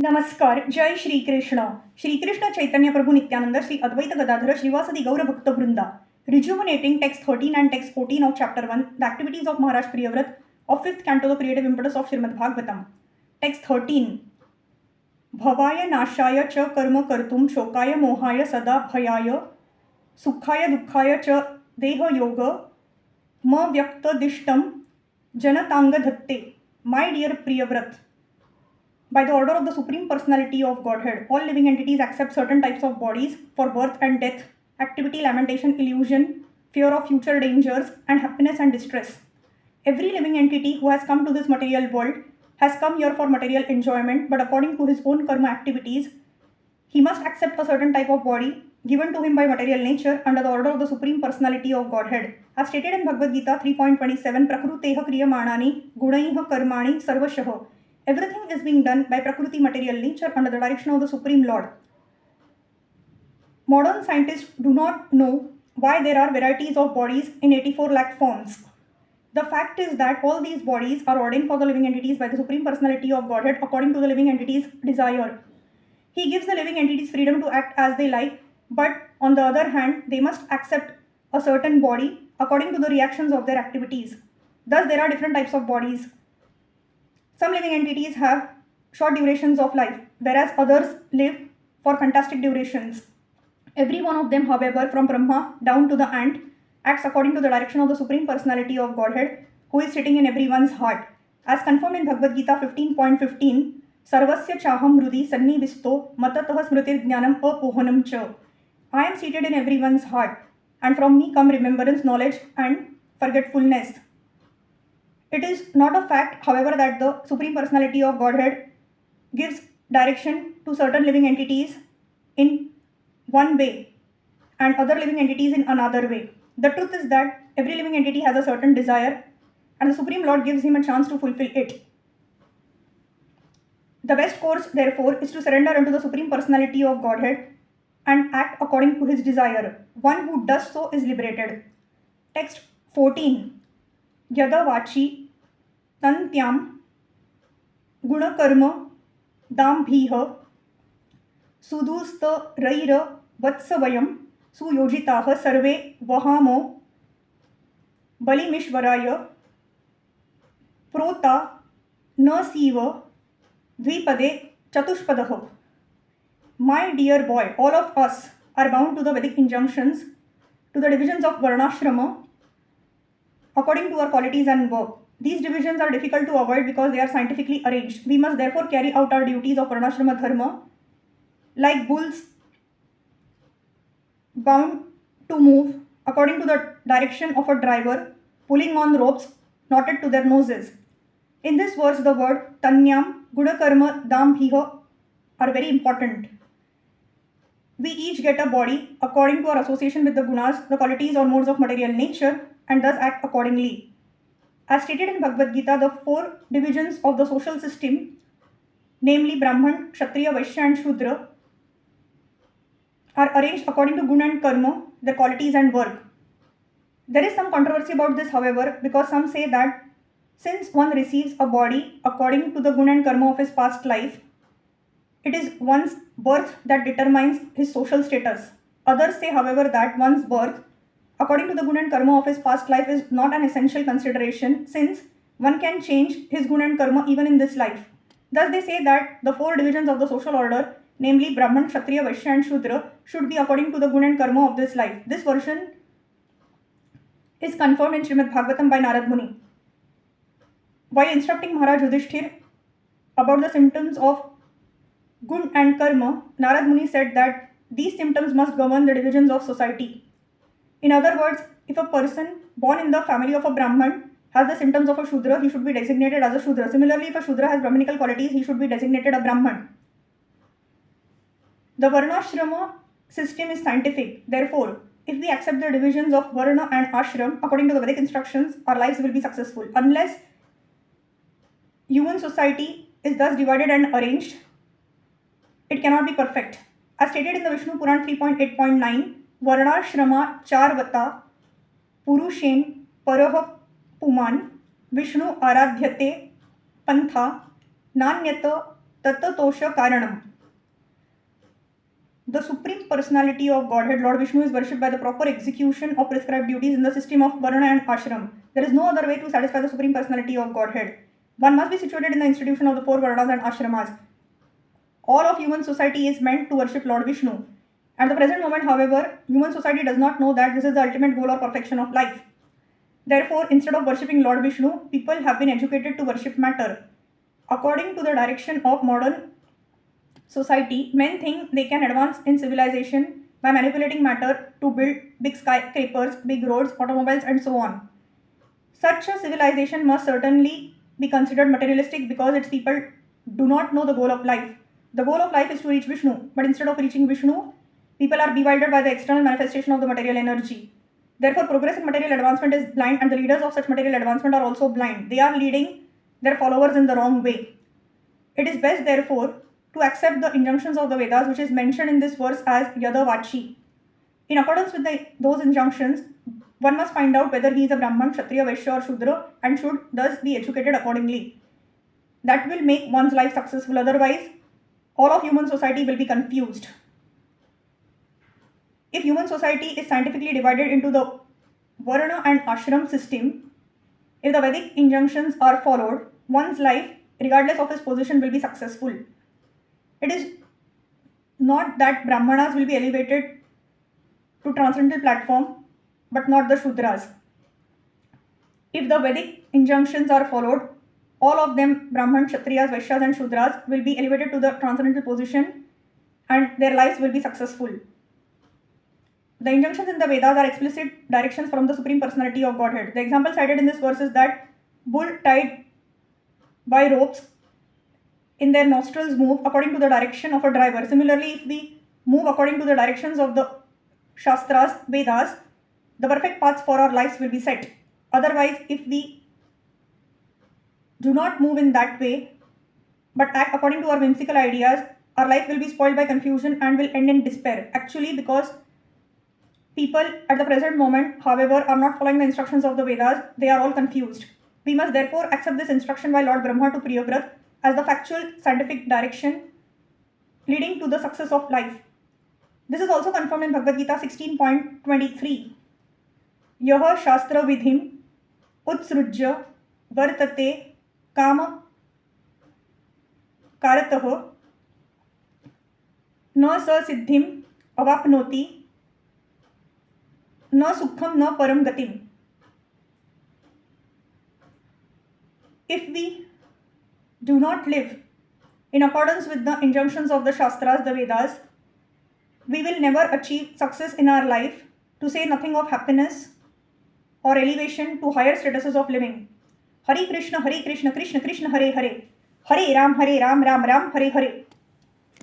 नमस्कार. जय श्रीकृष्ण. श्रीकृष्ण चैतन्य प्रभु नित्यानंद श्री अद्वैत गदाधर श्रीवासदि गौर भक्त वृंदा. Rejuvenating text 13 and text 14 of chapter 1, the activities of Maharaj Priyavrat of 5th canto, the creative impetus of Srimad Bhagavatam. Text 13. भवाय नाशाय च कर्म कर्तुम शोकाय मोहाय सदा भयाय सुखाय दुःखाय च देहयोग म व्यक्तदिष्टम जनतांग धत्ते. My dear Priyavrat, by the order of the Supreme Personality of Godhead, all living entities accept certain types of bodies for birth and death, activity, lamentation, illusion, fear of future dangers, and happiness and distress. Every living entity who has come to this material world has come here for material enjoyment, but according to his own karma activities, he must accept a certain type of body given to him by material nature under the order of the Supreme Personality of Godhead. As stated in Bhagavad Gita 3.27, Prakruteha kriyamanani gunaiha karmani sarvashah. Everything is being done by Prakriti material nature under the direction of the Supreme Lord. Modern scientists do not know why there are varieties of bodies in 84 lakh forms. The fact is that all these bodies are ordained for the living entities by the Supreme Personality of Godhead according to the living entities' desire. He gives the living entities freedom to act as they like, but on the other hand, they must accept a certain body according to the reactions of their activities. Thus, there are different types of bodies. Some living entities have short durations of life, whereas others live for fantastic durations. Every one of them, however, from Brahma down to the ant, acts according to the direction of the Supreme Personality of Godhead, who is sitting in everyone's heart. As confirmed in Bhagavad Gita 15.15, Sarvasya chaham hrudi sannivisto matatah smritir jnanam apohanam cha. I am seated in everyone's heart, and from me come remembrance, knowledge, and forgetfulness. It is not a fact, however, that the Supreme Personality of Godhead gives direction to certain living entities in one way and other living entities in another way. The truth is that every living entity has a certain desire and the Supreme Lord gives him a chance to fulfill it. The best course, therefore, is to surrender unto the Supreme Personality of Godhead and act according to his desire. One who does so is liberated. Text 14. यदा वाची तन्त्याम गुणकर्म दाम्भीह सुदुस्त rare वत्सवयम सुयोजिताः सर्वे वहामो बलिमीश्वराय प्रोता न सीव द्विपदे चतुष्पदः. My dear boy, all of us are bound to the Vedic injunctions, to the divisions of Varnashrama according to our qualities and work. These divisions are difficult to avoid because they are scientifically arranged. We must therefore carry out our duties of Varnashrama dharma like bulls bound to move according to the direction of a driver pulling on ropes knotted to their noses. In this verse, the word tanyam, gunakarma, dambhiha are very important. We each get a body according to our association with the gunas, the qualities or modes of material nature, and thus act accordingly. As stated in Bhagavad Gita, the four divisions of the social system, namely Brahman, Kshatriya, Vaishya, and Shudra, are arranged according to Guna and Karma, their qualities and work. There is some controversy about this, however, because some say that since one receives a body according to the Guna and Karma of his past life, it is one's birth that determines his social status. Others say, however, that one's birth according to the guna and karma of his past life is not an essential consideration, since one can change his guna and karma even in this life. Thus they say that the four divisions of the social order, namely Brahman, Kshatriya, Vaishya, and Shudra, should be according to the guna and karma of this life. This version is confirmed in Srimad Bhagavatam by Narad Muni. While instructing Maharaj Yudhishthir about the symptoms of gun and karma, Narad Muni said that these symptoms must govern the divisions of society. In other words, if a person born in the family of a Brahman has the symptoms of a Shudra, he should be designated as a Shudra. Similarly, if a Shudra has Brahminical qualities, he should be designated a Brahman. The Varnashrama system is scientific. Therefore, if we accept the divisions of Varna and Ashram according to the Vedic instructions, our lives will be successful. Unless human society is thus divided and arranged, it cannot be perfect. As stated in the Vishnu Puran 3.8.9, वर्णाश्रमा चारवता पुरुषेन परह पुमान Vishnu आराध्यते Pantha नान्यत Tatatosha Karanam. The Supreme Personality of Godhead, Lord Vishnu, is worshipped by the proper execution of prescribed duties in the system of Varna and Ashram. There is no other way to satisfy the Supreme Personality of Godhead. One must be situated in the institution of the four Varnas and Ashramas. All of human society is meant to worship Lord Vishnu. At the present moment, however, human society does not know that this is the ultimate goal or perfection of life. Therefore, instead of worshipping Lord Vishnu, people have been educated to worship matter. According to the direction of modern society, men think they can advance in civilization by manipulating matter to build big skyscrapers, big roads, automobiles, and so on. Such a civilization must certainly be considered materialistic because its people do not know the goal of life. The goal of life is to reach Vishnu, but instead of reaching Vishnu, people are bewildered by the external manifestation of the material energy. Therefore, progress in material advancement is blind, and the leaders of such material advancement are also blind. They are leading their followers in the wrong way. It is best, therefore, to accept the injunctions of the Vedas, which is mentioned in this verse as Yadavachi. In accordance with those injunctions, one must find out whether he is a Brahman, Kshatriya, Vaishya, or Shudra, and should thus be educated accordingly. That will make one's life successful. Otherwise, all of human society will be confused. If human society is scientifically divided into the Varna and Ashram system, if the Vedic injunctions are followed, one's life, regardless of his position, will be successful. It is not that Brahmanas will be elevated to transcendental platform, but not the Shudras. If the Vedic injunctions are followed, all of them, Brahman, Kshatriyas, Vaishyas, and Shudras, will be elevated to the transcendental position and their lives will be successful. The injunctions in the Vedas are explicit directions from the Supreme Personality of Godhead. The example cited in this verse is that bull tied by ropes in their nostrils move according to the direction of a driver. Similarly, if we move according to the directions of the Shastras, Vedas, the perfect paths for our lives will be set. Otherwise, if we do not move in that way, but act according to our whimsical ideas, our life will be spoiled by confusion and will end in despair. Actually, because people at the present moment, however, are not following the instructions of the Vedas, they are all confused. We must therefore accept this instruction by Lord Brahma to Priyavrat as the factual scientific direction leading to the success of life. This is also confirmed in Bhagavad Gita 16.23. Yaha Shastra Vidhim Utsrujya Vartate Kama Karatah Na Sa Siddhim Avapnoti Na Sukham Na Param Gatim. If we do not live in accordance with the injunctions of the Shastras, the Vedas, we will never achieve success in our life, to say nothing of happiness or elevation to higher statuses of living. Hare Krishna, Krishna Krishna, Hare Hare, Hare Ram, Ram Ram, Hare Hare.